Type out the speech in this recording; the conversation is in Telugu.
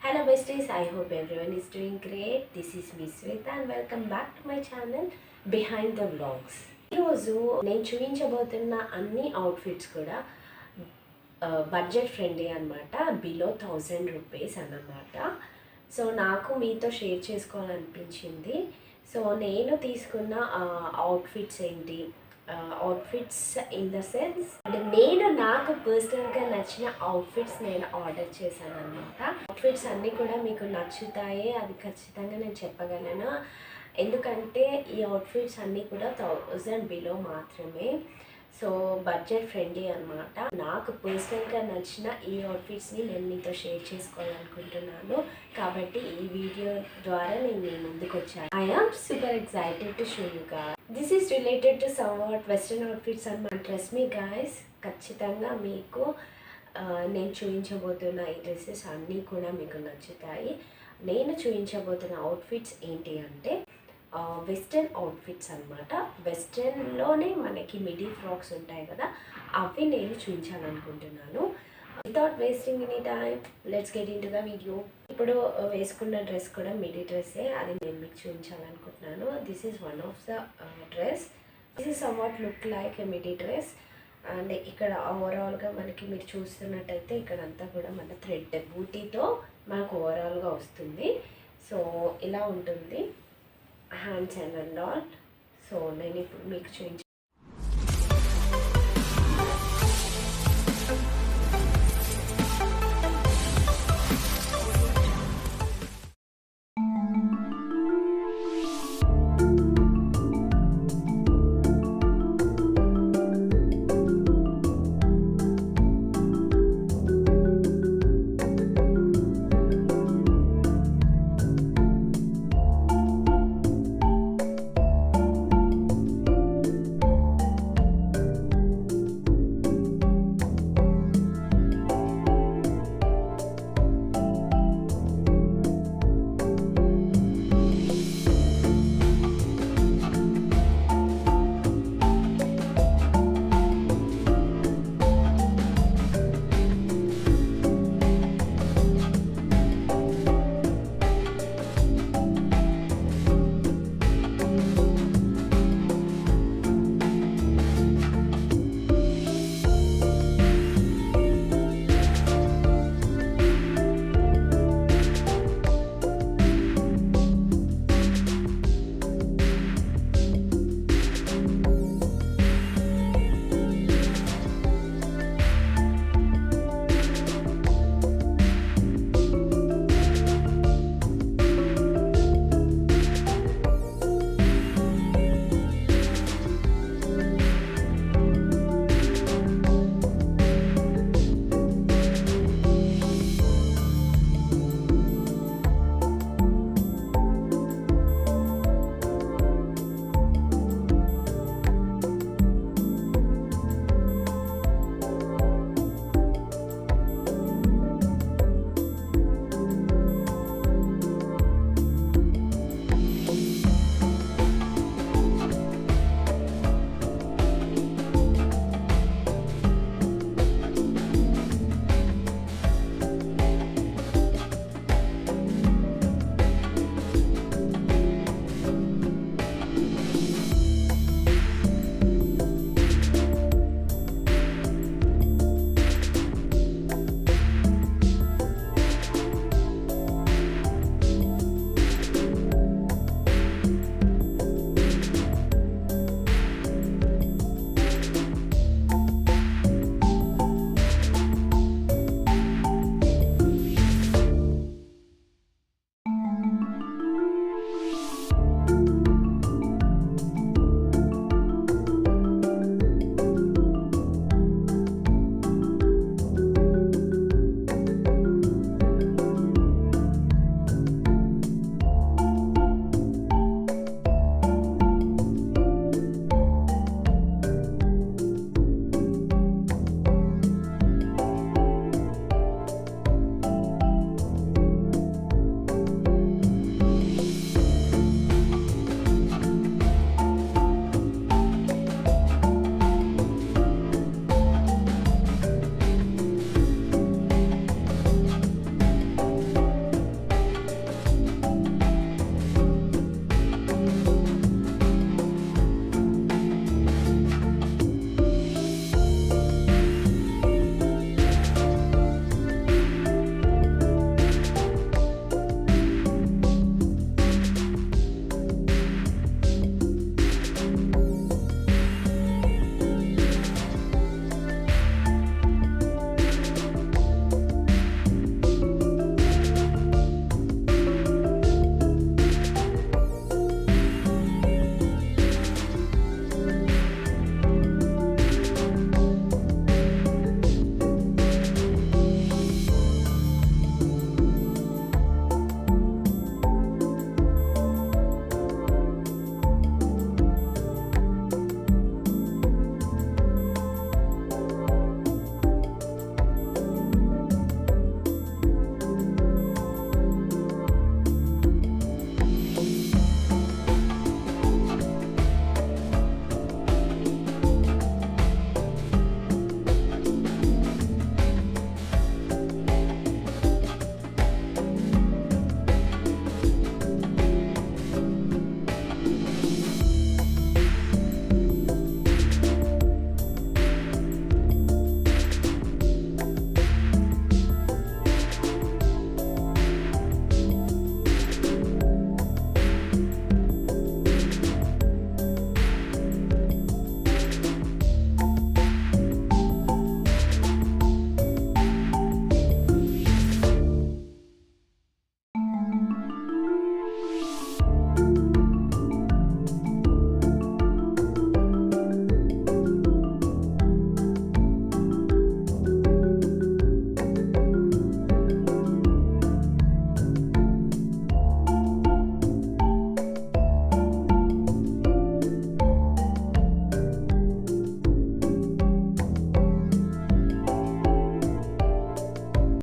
Hello besties, I hope everyone is doing great. This is me Sweta and welcome back to my channel Behind the Vlogs. ఈరోజు నేను చూపించబోతున్న అన్ని అవుట్ఫిట్స్ కూడా బడ్జెట్ ఫ్రెండ్లీ అనమాట. బిలో 1000 రూపీస్ అన్నమాట. సో నాకు మీతో షేర్ చేసుకోవాలనిపించింది. సో నేను తీసుకున్న అవుట్ఫిట్స్ ఏంటి, అవుట్ఫిట్స్ ఇన్ ద సెన్స్ అంటే నాకు పర్సనల్గా నచ్చిన అవుట్ఫిట్స్ నేను ఆర్డర్ చేశాను అనమాట. అవుట్ఫిట్స్ అన్నీ కూడా మీకు నచ్చుతాయి, అది ఖచ్చితంగా నేను చెప్పగలను. ఎందుకంటే ఈ అవుట్ఫిట్స్ అన్నీ కూడా 1000 బిలో మాత్రమే. సో బడ్జెట్ ఫ్రెండ్లీ అనమాట. నాకు పర్సనల్గా నచ్చిన ఈ అవుట్ఫిట్స్ని నేను మీతో షేర్ చేసుకోవాలనుకుంటున్నాను. కాబట్టి ఈ వీడియో ద్వారా నేను మీ ముందుకు వచ్చాను. I am super excited to show you guys. This is related to somewhat western outfits అనమాట. ట్రస్ట్ మీ గాయ్స్, ఖచ్చితంగా మీకు నేను చూపించబోతున్న ఈ డ్రెస్సెస్ అన్నీ కూడా మీకు నచ్చుతాయి. నేను చూపించబోతున్న అవుట్ఫిట్స్ ఏంటి అంటే వెస్ట్రన్ అవుట్ఫిట్స్ అనమాట. వెస్ట్రన్లోనే మనకి మిడీ ఫ్రాక్స్ ఉంటాయి కదా, అవి నేను చూపించాలనుకుంటున్నాను. Without wasting any time let's get in to the video. ఇప్పుడు వేసుకున్న డ్రెస్ కూడా మిడీ డ్రెస్సే, అది నేను మీకు చూపించాలనుకుంటున్నాను. This is one of the dress. This is somewhat look like a MIDI dress. And ఇక్కడ ఓవరాల్గా మనకి మీరు చూస్తున్నట్టయితే ఇక్కడ అంతా కూడా మన థ్రెడ్ బూటీతో మనకు ఓవరాల్గా వస్తుంది. సో ఇలా ఉంటుంది హ్యాండ్స్ అండ్ ఆల్. సో నేను ఇప్పుడు మీకు